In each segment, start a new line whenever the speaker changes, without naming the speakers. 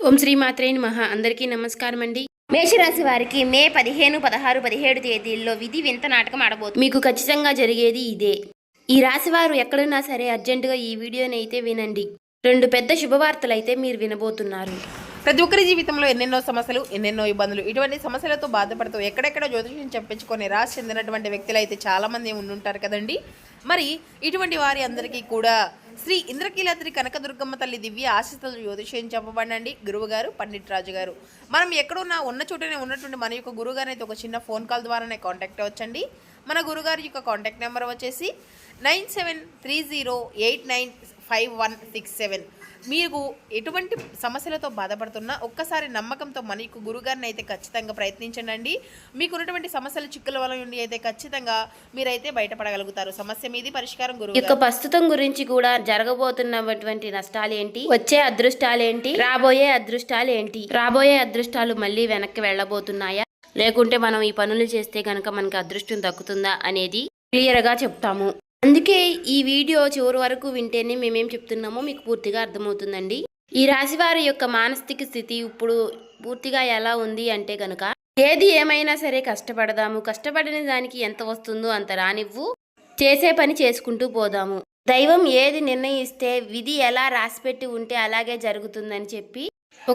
ఓం శ్రీ మాత్రే నమః. అందరికీ నమస్కారం అండి. మేషరాశి వారికి మే 15, 16, 17 తేదీల్లో విధి వింత నాటకం ఆడబోతుంది. మీకు ఖచ్చితంగా జరిగేది ఇదే. ఈ రాశి వారు ఎక్కడున్నా సరే అర్జెంటుగా ఈ వీడియోని అయితే వినండి. 2 పెద్ద శుభవార్తలు అయితే మీరు వినబోతున్నారు.
ప్రతి ఒక్కరి జీవితంలో ఎన్నెన్నో సమస్యలు, ఎన్నెన్నో ఇబ్బందులు, ఇటువంటి సమస్యలతో బాధపడుతూ ఎక్కడెక్కడ జ్యోతిష్యం చెప్పించుకొని రాసి చెందినటువంటి వ్యక్తులు అయితే చాలామంది ఉండుంటారు కదండి. మరి ఇటువంటి వారి అందరికీ కూడా శ్రీ ఇంద్రకీలాద్రి కనకదుర్గమ్మ తల్లి దివ్య ఆశీస్సులు జ్యోతిష్యం చెప్పబడండి. గురువుగారు పండిట్ రాజు గారు. మనం ఎక్కడున్నా ఉన్న చోటనే ఉన్నటువంటి మన యొక్క గురువుగారు అయితే ఒక చిన్న ఫోన్ కాల్ ద్వారానే కాంటాక్ట్ అవ్వచ్చండి. మన గురుగారి యొక్క కాంటాక్ట్ నెంబర్ వచ్చేసి 9730895167. మీకు ఎటువంటి సమస్యలతో బాధపడుతున్నా ఒక్కసారి నమ్మకంతో మన యొక్క గురుగారిని అయితే ఖచ్చితంగా ప్రయత్నించండి. మీకు ఉన్నటువంటి సమస్యలు చిక్కుల వల్ల నుండి అయితే ఖచ్చితంగా మీరైతే బయటపడగలుగుతారు. సమస్య మీది పరిష్కారం గురువు
యొక్క ప్రస్తుతం గురించి కూడా జరగబోతున్నటువంటి నష్టాలు ఏంటి, వచ్చే అదృష్టాలు ఏంటి, రాబోయే అదృష్టాలు ఏంటి, రాబోయే అదృష్టాలు మళ్ళీ వెనక్కి వెళ్ళబోతున్నాయా, లేకుంటే మనం ఈ పనులు చేస్తే కనుక మనకి అదృష్టం దక్కుతుందా అనేది క్లియర్గా చెప్తాము. అందుకే ఈ వీడియో చివరి వరకు వింటేనే మేమేం చెప్తున్నామో మీకు పూర్తిగా అర్థమవుతుందండి. ఈ రాశి వారి యొక్క మానసిక స్థితి ఇప్పుడు పూర్తిగా ఎలా ఉంది అంటే కనుక, ఏది ఏమైనా సరే కష్టపడదాము, కష్టపడిన దానికి ఎంత వస్తుందో అంత రానివ్వు, చేసే పని చేసుకుంటూ పోదాము, దైవం ఏది నిర్ణయిస్తే విధి ఎలా రాసిపెట్టి ఉంటే అలాగే జరుగుతుందని చెప్పి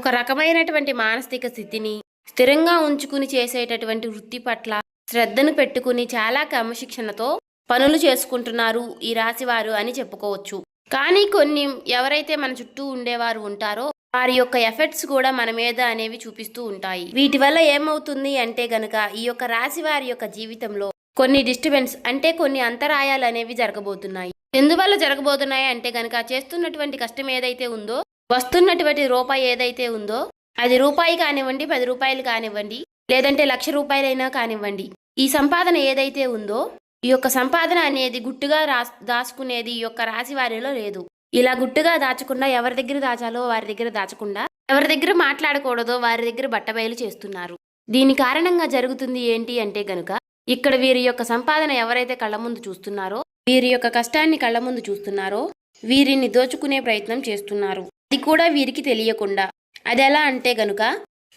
ఒక రకమైనటువంటి మానసిక స్థితిని స్థిరంగా ఉంచుకుని చేసేటటువంటి వృత్తి పట్ల శ్రద్ధను పెట్టుకుని చాలా క్రమశిక్షణతో పనులు చేసుకుంటున్నారు ఈ రాశివారు అని చెప్పుకోవచ్చు. కానీ కొన్ని ఎవరైతే మన చుట్టూ ఉండేవారు ఉంటారో వారి యొక్క ఎఫెక్ట్స్ కూడా మన మీద అనేవి చూపిస్తూ ఉంటాయి. వీటి వల్ల ఏమవుతుంది అంటే గనక ఈ యొక్క రాశి వారి యొక్క జీవితంలో కొన్ని డిస్టర్బెన్స్ అంటే కొన్ని అంతరాయాలు అనేవి జరగబోతున్నాయి. ఎందువల్ల జరగబోతున్నాయి అంటే గనక, చేస్తున్నటువంటి కష్టం ఏదైతే ఉందో, వస్తున్నటువంటి రూపాయి ఏదైతే ఉందో, అది రూపాయి కానివ్వండి, 10 రూపాయలు కానివ్వండి, లేదంటే 1,00,000 రూపాయలైనా కానివ్వండి, ఈ సంపాదన ఏదైతే ఉందో ఈ యొక్క సంపాదన అనేది గుట్టుగా దాచుకునేది ఈ యొక్క రాశి వారిలో లేదు. ఇలా గుట్టుగా దాచకుండా ఎవరి దగ్గర దాచాలో వారి దగ్గర దాచకుండా, ఎవరి దగ్గర మాట్లాడకూడదో వారి దగ్గర బట్టబయలు చేస్తున్నారు. దీని కారణంగా జరుగుతుంది ఏంటి అంటే గనుక, ఇక్కడ వీరి యొక్క సంపాదన ఎవరైతే కళ్ళ ముందు చూస్తున్నారో, వీరి యొక్క కష్టాన్ని కళ్ళ ముందు చూస్తున్నారో, వీరిని దోచుకునే ప్రయత్నం చేస్తున్నారు. అది కూడా వీరికి తెలియకుండా. అది ఎలా అంటే గనుక,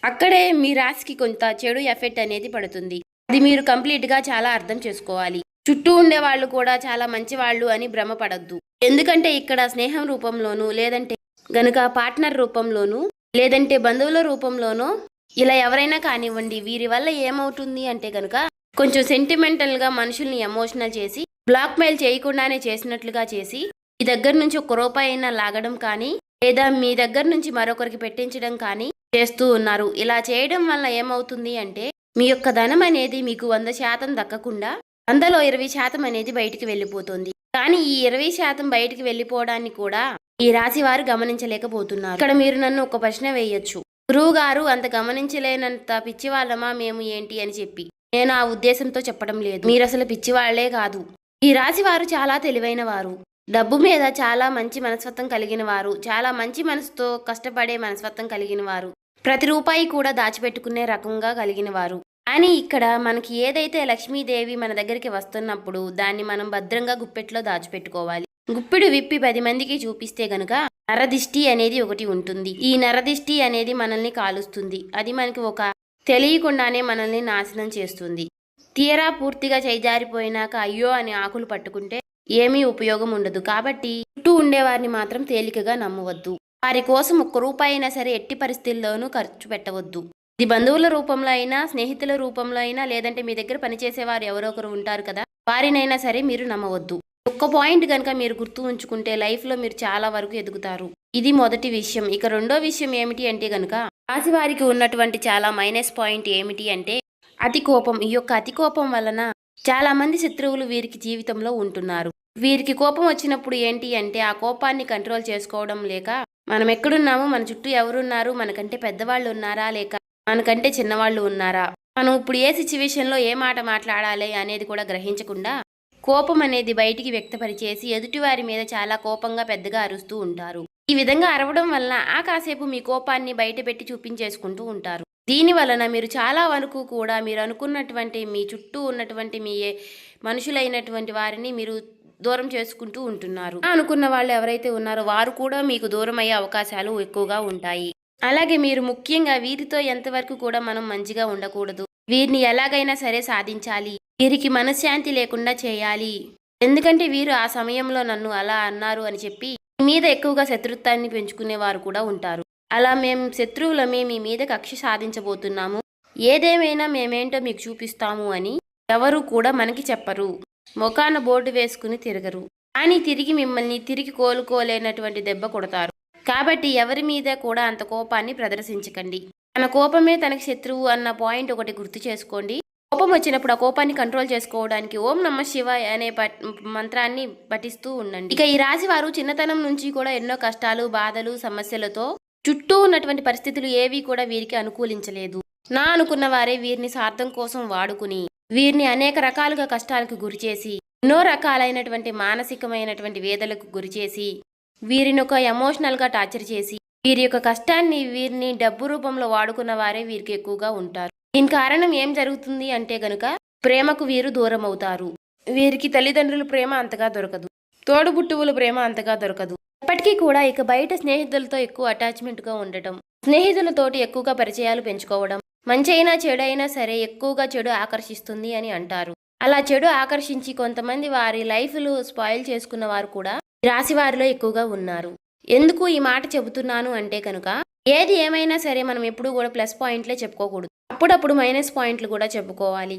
అక్కడే మీ రాశికి కొంత చెడు ఎఫెక్ట్ అనేది పడుతుంది. అది మీరు కంప్లీట్గా చాలా అర్థం చేసుకోవాలి. చుట్టూ ఉండే వాళ్ళు కూడా చాలా మంచి వాళ్ళు అని భ్రమపడద్దు. ఎందుకంటే ఇక్కడ స్నేహం రూపంలోనూ, లేదంటే గనుక పార్ట్నర్ రూపంలోనూ, లేదంటే బంధువుల రూపంలోనూ ఇలా ఎవరైనా కానివ్వండి, వీరి వల్ల ఏమవుతుంది అంటే గనుక కొంచెం సెంటిమెంటల్గా మనుషుల్ని ఎమోషనల్ చేసి, బ్లాక్మెయిల్ చేయకుండానే చేసినట్లుగా చేసి, మీ దగ్గర నుంచి 1 రూపాయి అయినా లాగడం కానీ, లేదా మీ దగ్గర నుంచి మరొకరికి పెట్టించడం కానీ చేస్తూ ఉన్నారు. ఇలా చేయడం వల్ల ఏమవుతుంది అంటే, మీ యొక్క ధనం అనేది మీకు 100% దక్కకుండా అందులో 20% అనేది బయటికి వెళ్ళిపోతుంది. కానీ ఈ 20% బయటికి వెళ్ళిపోవడాన్ని కూడా ఈ రాశి వారు గమనించలేకపోతున్నారు. ఇక్కడ మీరు నన్ను ఒక ప్రశ్న వేయొచ్చు, గురువు గారు అంత గమనించలేనంత పిచ్చివాళ్ళమా మేము ఏంటి అని చెప్పి. నేను ఆ ఉద్దేశంతో చెప్పడం లేదు. మీరు అసలు పిచ్చివాళ్లే కాదు. ఈ రాశి వారు చాలా తెలివైన వారు, డబ్బు మీద చాలా మంచి మనస్తత్వం కలిగిన వారు, చాలా మంచి మనసుతో కష్టపడే మనస్తత్వం కలిగిన వారు, ప్రతి రూపాయి కూడా దాచిపెట్టుకునే రకంగా కలిగిన వారు. కానీ ఇక్కడ మనకి ఏదైతే లక్ష్మీదేవి మన దగ్గరికి వస్తున్నప్పుడు దాన్ని మనం భద్రంగా గుప్పెట్లో దాచిపెట్టుకోవాలి. గుప్పెడు విప్పి 10 మందికి చూపిస్తే గనుక నరదిష్టి అనేది ఒకటి ఉంటుంది. ఈ నరదిష్టి అనేది మనల్ని కాలుస్తుంది. అది మనకి ఒక తెలియకుండానే మనల్ని నాశనం చేస్తుంది. తీరా పూర్తిగా చేజారిపోయినాక అయ్యో అని ఆకులు పట్టుకుంటే ఏమీ ఉపయోగం ఉండదు. కాబట్టి చుట్టూ ఉండేవారిని మాత్రం తేలికగా నమ్మవద్దు. వారి కోసం 1 రూపాయి అయినా సరే ఎట్టి పరిస్థితుల్లోనూ ఖర్చు పెట్టవద్దు. ఇది బంధువుల రూపంలో అయినా, స్నేహితుల రూపంలో అయినా, లేదంటే మీ దగ్గర పనిచేసేవారు ఎవరో ఒకరు ఉంటారు కదా, వారినైనా సరే మీరు నమ్మవద్దు. ఒక్క పాయింట్ కనుక మీరు గుర్తు ఉంచుకుంటే లైఫ్లో మీరు చాలా వరకు ఎదుగుతారు. ఇది మొదటి విషయం. ఇక రెండో విషయం ఏమిటి అంటే గనుక, రాశి వారికి ఉన్నటువంటి చాలా మైనస్ పాయింట్ ఏమిటి అంటే అతి కోపం. ఈ యొక్క అతి కోపం వలన చాలా మంది శత్రువులు వీరికి జీవితంలో ఉంటున్నారు. వీరికి కోపం వచ్చినప్పుడు ఏంటి అంటే ఆ కోపాన్ని కంట్రోల్ చేసుకోవడం లేక, మనం ఎక్కడున్నాము, మన చుట్టూ ఎవరున్నారు, మనకంటే పెద్దవాళ్ళు ఉన్నారా, లేక మనకంటే చిన్నవాళ్ళు ఉన్నారా, మనం ఇప్పుడు ఏ సిచ్యువేషన్లో ఏ మాట మాట్లాడాలి అనేది కూడా గ్రహించకుండా కోపం అనేది బయటికి వ్యక్తపరిచేసి ఎదుటివారి మీద చాలా కోపంగా పెద్దగా అరుస్తూ ఉంటారు. ఈ విధంగా అరవడం వలన ఆ కాసేపు మీ కోపాన్ని బయట పెట్టి చూపించేసుకుంటూ ఉంటారు. దీని వలన మీరు చాలా వరకు కూడా మీరు అనుకున్నటువంటి మీ చుట్టూ ఉన్నటువంటి మీ మనుషులైనటువంటి వారిని మీరు దూరం చేసుకుంటూ ఉంటున్నారు. అనుకున్న వాళ్ళు ఎవరైతే ఉన్నారో వారు కూడా మీకు దూరం అయ్యే అవకాశాలు ఎక్కువగా ఉంటాయి. అలాగే మీరు ముఖ్యంగా వీరితో ఎంతవరకు కూడా మనం మంచిగా ఉండకూడదు. వీరిని ఎలాగైనా సరే సాధించాలి, వీరికి మనశ్శాంతి లేకుండా చేయాలి. ఎందుకంటే వీరు ఆ సమయంలో నన్ను అలా అన్నారు అని చెప్పి మీ మీద ఎక్కువగా శత్రుత్వాన్ని పెంచుకునేవారు కూడా ఉంటారు. అలా మేము శత్రువులమే మీ మీద కక్ష సాధించబోతున్నాము, ఏదేమైనా మేమేంటో మీకు చూపిస్తాము అని ఎవరు కూడా మనకి చెప్పరు. మొఖాన బోర్డు వేసుకుని తిరగరు, కానీ తిరిగి మిమ్మల్ని తిరిగి కోలుకోలేనటువంటి దెబ్బ కొడతారు. కాబట్టి ఎవరి మీద కూడా అంత కోపాన్ని ప్రదర్శించకండి. తన కోపమే తనకి శత్రువు అన్న పాయింట్ ఒకటి గుర్తు చేసుకోండి. కోపం వచ్చినప్పుడు ఆ కోపాన్ని కంట్రోల్ చేసుకోవడానికి ఓం నమః శివాయ అనే మంత్రాన్ని పఠిస్తూ ఉండండి. ఇక ఈ రాశి వారు చిన్నతనం నుంచి కూడా ఎన్నో కష్టాలు, బాధలు, సమస్యలతో చుట్టూ ఉన్నటువంటి పరిస్థితులు ఏవి కూడా వీరికి అనుకూలించలేదు. నా అనుకున్న వారే వీరిని స్వార్థం కోసం వాడుకుని వీరిని అనేక రకాలుగా కష్టాలకు గురిచేసి, ఎన్నో రకాలైనటువంటి మానసికమైనటువంటి వేదలకు గురిచేసి, వీరిని ఒక ఎమోషనల్గా టార్చర్ చేసి, వీరి యొక్క కష్టాన్ని వీరిని డబ్బు రూపంలో వాడుకున్న వారే వీరికి ఎక్కువగా ఉంటారు. దీని కారణం ఏం జరుగుతుంది అంటే గనుక ప్రేమకు వీరు దూరం అవుతారు. వీరికి తల్లిదండ్రుల ప్రేమ అంతగా దొరకదు, తోడుబుట్టువుల ప్రేమ అంతగా దొరకదు. ఎప్పటికీ కూడా ఇక బయట స్నేహితులతో ఎక్కువ అటాచ్మెంట్గా ఉండటం, స్నేహితులతోటి ఎక్కువగా పరిచయాలు పెంచుకోవడం, మంచి అయినా చెడు అయినా సరే ఎక్కువగా చెడు ఆకర్షిస్తుంది అని అంటారు. అలా చెడు ఆకర్షించి కొంతమంది వారి లైఫ్లు స్పాయిల్ చేసుకున్న వారు కూడా రాశి వారిలో ఎక్కువగా ఉన్నారు. ఎందుకు ఈ మాట చెబుతున్నాను అంటే కనుక ఏది ఏమైనా సరే మనం ఎప్పుడూ కూడా ప్లస్ పాయింట్లే చెప్పుకోకూడదు, అప్పుడప్పుడు మైనస్ పాయింట్లు కూడా చెప్పుకోవాలి.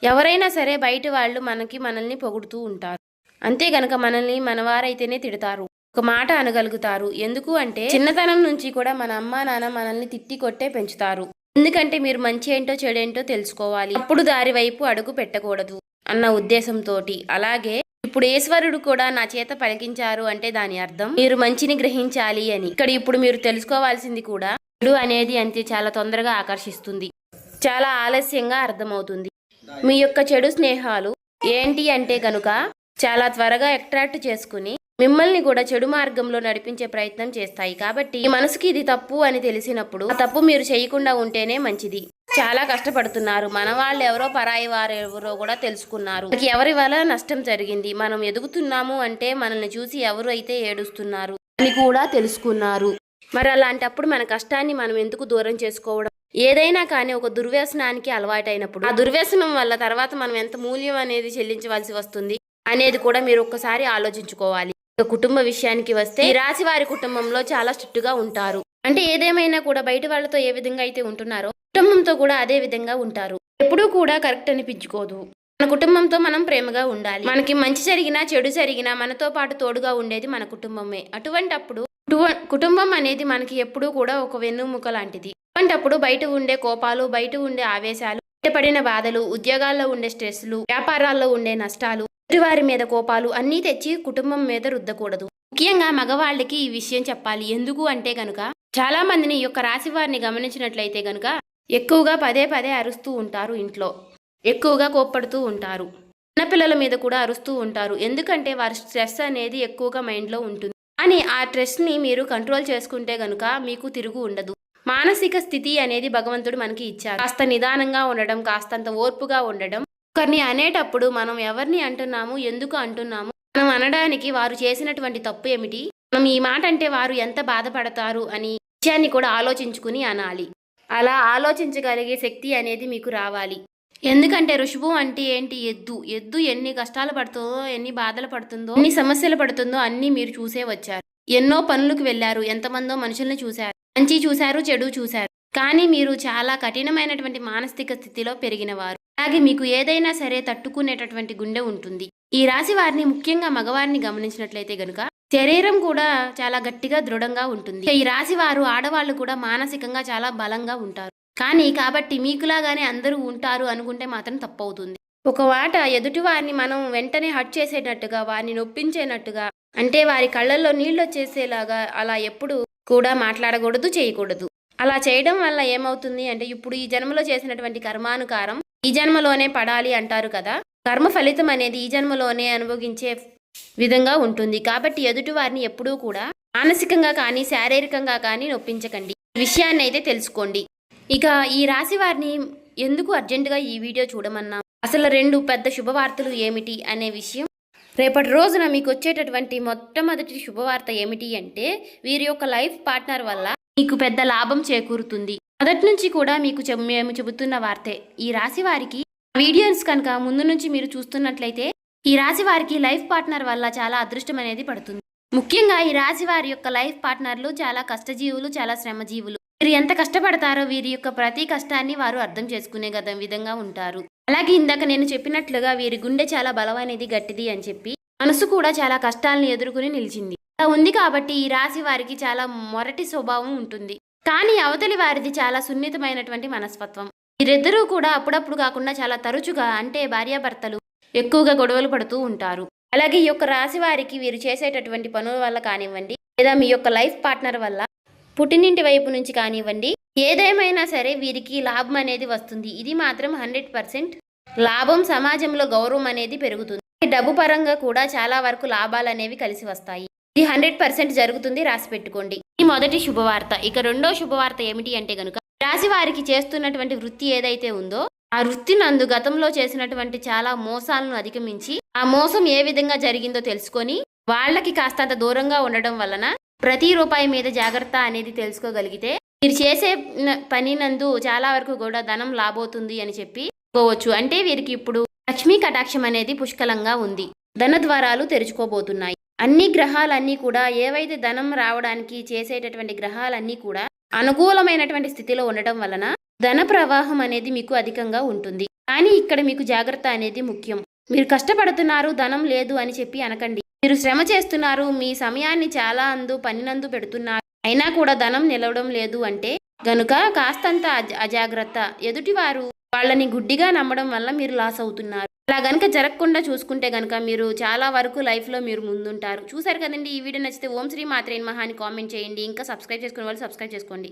ఎవరైనా సరే బయట వాళ్ళు మనల్ని పొగుడుతూ ఉంటారు, అంతే గనక మనల్ని మనవారైతేనే తిడతారు, ఒక మాట అనగలుగుతారు. ఎందుకు అంటే చిన్నతనం నుంచి కూడా మన అమ్మా నాన్న మనల్ని తిట్టి కొట్టే పెంచుతారు. ఎందుకంటే మీరు మంచి ఏంటో చెడేంటో తెలుసుకోవాలి, అప్పుడు దారి వైపు అడుగు పెట్టకూడదు అన్న ఉద్దేశంతో. అలాగే ఇప్పుడు ఈశ్వరుడు కూడా నా చేత పలికించారు అంటే దాని అర్థం మీరు మంచిని గ్రహించాలి అని. ఇక్కడ ఇప్పుడు మీరు తెలుసుకోవాల్సింది కూడా చెడు అనేది అంతే చాలా తొందరగా ఆకర్షిస్తుంది, చాలా ఆలస్యంగా అర్థమవుతుంది. మీ యొక్క చెడు స్నేహాలు ఏంటి అంటే కనుక చాలా త్వరగా అట్రాక్ట్ చేసుకుని మిమ్మల్ని కూడా చెడు మార్గంలో నడిపించే ప్రయత్నం చేస్తాయి. కాబట్టి ఈ మనసుకి ఇది తప్పు అని తెలిసినప్పుడు ఆ తప్పు మీరు చేయకుండా ఉంటేనే మంచిది. చాలా కష్టపడుతున్నారు, మన వాళ్ళు ఎవరో పరాయి వారు ఎవరో కూడా తెలుసుకున్నారు, ఎవరి వల్ల నష్టం జరిగింది, మనం ఎదుగుతున్నాము అంటే మనల్ని చూసి ఎవరు అయితే ఏడుస్తున్నారు అని కూడా తెలుసుకున్నారు. మరి అలాంటప్పుడు మన కష్టాన్ని మనం ఎందుకు దూరం చేసుకోవడం? ఏదైనా కానీ ఒక దుర్వ్యసనానికి అలవాటైనప్పుడు ఆ దుర్వ్యసనం వల్ల తర్వాత మనం ఎంత మూల్యం అనేది చెల్లించవలసి వస్తుంది అనేది కూడా మీరు ఒక్కసారి ఆలోచించుకోవాలి. కుటుంబ విషయానికి వస్తే ఈ రాశి వారి కుటుంబంలో చాలా స్ట్రిక్ట్ గా ఉంటారు. అంటే ఏదేమైనా కూడా బయట వాళ్ళతో ఏ విధంగా అయితే ఉంటున్నారో కుటుంబంతో కూడా అదే విధంగా ఉంటారు. ఎప్పుడూ కూడా కరెక్ట్ అనిపించుకోదు. మన కుటుంబంతో మనం ప్రేమగా ఉండాలి. మనకి మంచి జరిగినా చెడు జరిగినా మనతో పాటు తోడుగా ఉండేది మన కుటుంబమే. అటువంటప్పుడు కుటుంబం అనేది మనకి ఎప్పుడూ కూడా ఒక వెన్నుముక లాంటిది. అటువంటప్పుడు బయట ఉండే కోపాలు, బయట ఉండే ఆవేశాలు, బయటపడిన బాధలు, ఉద్యోగాల్లో ఉండే స్ట్రెస్లు, వ్యాపారాల్లో ఉండే నష్టాలు, వారి మీద కోపాలు అన్నీ తెచ్చి కుటుంబం మీద రుద్దకూడదు. ముఖ్యంగా మగవాళ్ళకి ఈ విషయం చెప్పాలి. ఎందుకు అంటే గనుక చాలా మందిని ఈ యొక్క రాశి వారిని గమనించినట్లయితే గనుక ఎక్కువగా పదే పదే అరుస్తూ ఉంటారు, ఇంట్లో ఎక్కువగా కోప్పడుతూ ఉంటారు, చిన్నపిల్లల మీద కూడా అరుస్తూ ఉంటారు. ఎందుకంటే వారి స్ట్రెస్ అనేది ఎక్కువగా మైండ్లో ఉంటుంది. కానీ ఆ స్ట్రెస్ని మీరు కంట్రోల్ చేసుకుంటే గనుక మీకు తిరుగు ఉండదు. మానసిక స్థితి అనేది భగవంతుడు మనకి ఇచ్చారు. కాస్త నిదానంగా ఉండడం, కాస్తంత ఓర్పుగా ఉండడం. ఒకరిని అనేటప్పుడు మనం ఎవరిని అంటున్నాము, ఎందుకు అంటున్నాము, మనం అనడానికి వారు చేసినటువంటి తప్పు ఏమిటి, మనం ఈ మాట అంటే వారు ఎంత బాధపడతారు అని విషయాన్ని కూడా ఆలోచించుకుని అనాలి. అలా ఆలోచించగలిగే శక్తి అనేది మీకు రావాలి. ఎందుకంటే ఋషభం అంటే ఏంటి? ఎద్దు ఎన్ని కష్టాలు పడుతుందో, ఎన్ని బాధలు పడుతుందో, ఎన్ని సమస్యలు పడుతుందో అన్నీ మీరు చూసే వచ్చారు. ఎన్నో పనులకు వెళ్ళారు, ఎంతమందో మనుషుల్ని చూశారు, మంచి చూశారు, చెడు చూశారు. కానీ మీరు చాలా కఠినమైనటువంటి మానసిక స్థితిలో పెరిగినవారు. అలాగే మీకు ఏదైనా సరే తట్టుకునేటటువంటి గుండె ఉంటుంది. ఈ రాశి వారిని ముఖ్యంగా మగవారిని గమనించినట్లయితే గనుక శరీరం కూడా చాలా గట్టిగా దృఢంగా ఉంటుంది. ఈ రాశి వారు ఆడవాళ్ళు కూడా మానసికంగా చాలా బలంగా ఉంటారు. కానీ కాబట్టి మీకులాగానే అందరూ ఉంటారు అనుకుంటే మాత్రం తప్పవుతుంది. ఒక మాట ఎదుటి వారిని మనం వెంటనే హర్ట్ చేసేటట్టుగా, వారిని నొప్పించేటట్టుగా, అంటే వారి కళ్ళల్లో నీళ్ళు వచ్చేసేలాగా అలా ఎప్పుడు కూడా మాట్లాడకూడదు, చేయకూడదు. అలా చేయడం వల్ల ఏమవుతుంది అంటే ఇప్పుడు ఈ జన్మలో చేసినటువంటి కర్మానుకారం ఈ జన్మలోనే పడాలి అంటారు కదా. కర్మ ఫలితం అనేది ఈ జన్మలోనే అనుభవించే విధంగా ఉంటుంది. కాబట్టి ఎదుటి వారిని ఎప్పుడూ కూడా మానసికంగా కానీ శారీరకంగా కానీ నొప్పించకండి. ఈ విషయాన్ని అయితే తెలుసుకోండి. ఇక ఈ రాశి వారిని ఎందుకు అర్జెంటుగా ఈ వీడియో చూడమన్నా, అసలు 2 పెద్ద శుభవార్తలు ఏమిటి అనే విషయం, రేపటి రోజున మీకు వచ్చేటటువంటి మొట్టమొదటి శుభవార్త ఏమిటి అంటే వీరి యొక్క లైఫ్ పార్ట్నర్ వల్ల మీకు పెద్ద లాభం చేకూరుతుంది. మొదటి నుంచి కూడా మీకు మేము చెబుతున్న వార్తే. ఈ రాశి వారికి వీడియోస్ కనుక ముందు నుంచి మీరు చూస్తున్నట్లయితే ఈ రాశి వారికి లైఫ్ పార్ట్నర్ వల్ల చాలా అదృష్టం అనేది పడుతుంది. ముఖ్యంగా ఈ రాశి వారి యొక్క లైఫ్ పార్ట్నర్లు చాలా కష్టజీవులు, చాలా శ్రమజీవులు. వీరు ఎంత కష్టపడతారో వీరి యొక్క ప్రతి కష్టాన్ని వారు అర్థం చేసుకునే విధంగా ఉంటారు. అలాగే ఇందాక నేను చెప్పినట్లుగా వీరి గుండె చాలా బలమైనది, గట్టిది అని చెప్పి మనసు కూడా చాలా కష్టాలను ఎదుర్కొని నిలిచింది. అలా ఉంది కాబట్టి ఈ రాశి వారికి చాలా మొరటి స్వభావం ఉంటుంది. కానీ అవతలి వారిది చాలా సున్నితమైనటువంటి మనస్తత్వం. వీరిద్దరూ కూడా అప్పుడప్పుడు కాకుండా చాలా తరచుగా, అంటే భార్యాభర్తలు ఎక్కువగా గొడవలు పడుతూ ఉంటారు. అలాగే ఈ యొక్క రాశి వారికి వీరు చేసేటటువంటి పనుల వల్ల కానివ్వండి, లేదా మీ యొక్క లైఫ్ పార్ట్నర్ వల్ల పుట్టినింటి వైపు నుంచి కానివ్వండి, ఏదేమైనా సరే వీరికి లాభం అనేది వస్తుంది. ఇది మాత్రం 100% లాభం. సమాజంలో గౌరవం అనేది పెరుగుతుంది. డబ్బు పరంగా కూడా చాలా వరకు లాభాలు అనేవి కలిసి వస్తాయి. ఇది 100% జరుగుతుంది, రాసి పెట్టుకోండి. ఈ మొదటి శుభవార్త. ఇక రెండో శుభవార్త ఏమిటి అంటే గనుక, రాశి వారికి చేస్తున్నటువంటి వృత్తి ఏదైతే ఉందో ఆ వృత్తి నందు గతంలో చేసినటువంటి చాలా మోసాలను అధిగమించి ఆ మోసం ఏ విధంగా జరిగిందో తెలుసుకొని వాళ్ళకి కాస్తంత దూరంగా ఉండడం వలన ప్రతి రూపాయి మీద జాగ్రత్త అనేది తెలుసుకోగలిగితే మీరు చేసే పని నందు చాలా వరకు కూడా ధనం లాభవుతుంది అని చెప్పుకోవచ్చు. అంటే వీరికి ఇప్పుడు లక్ష్మీ కటాక్షం అనేది పుష్కలంగా ఉంది. ధన ద్వారాలు తెరుచుకోబోతున్నాయి. అన్ని గ్రహాలన్నీ కూడా ఏవైతే ధనం రావడానికి చేసేటటువంటి గ్రహాలన్నీ కూడా అనుకూలమైనటువంటి స్థితిలో ఉండటం వలన ధన ప్రవాహం అనేది మీకు అధికంగా ఉంటుంది. కానీ ఇక్కడ మీకు జాగ్రత్త అనేది ముఖ్యం. మీరు కష్టపడుతున్నారు, ధనం లేదు అని చెప్పి అనకండి. మీరు శ్రమ చేస్తున్నారు, మీ సమయాన్ని చాలా పనినందు పెడుతున్నారు, అయినా కూడా ధనం నిలవడం లేదు అంటే గనుక కాస్తంత అజాగ్రత్త. ఎదుటివారు వాళ్ళని గుడ్డిగా నమ్మడం వల్ల మీరు లాస్ అవుతున్నారు. అలా గనుక జరగకుండా చూసుకుంటే గనుక మీరు చాలా వరకు లైఫ్లో మీరు ముందుంటారు. చూసారు కదండి. ఈ వీడియో నచ్చితే ఓం శ్రీ మాత్రే నమః అని కామెంట్ చేయండి. ఇంకా సబ్స్క్రైబ్ చేసుకునే వాళ్ళు సబ్స్క్రైబ్ చేసుకోండి.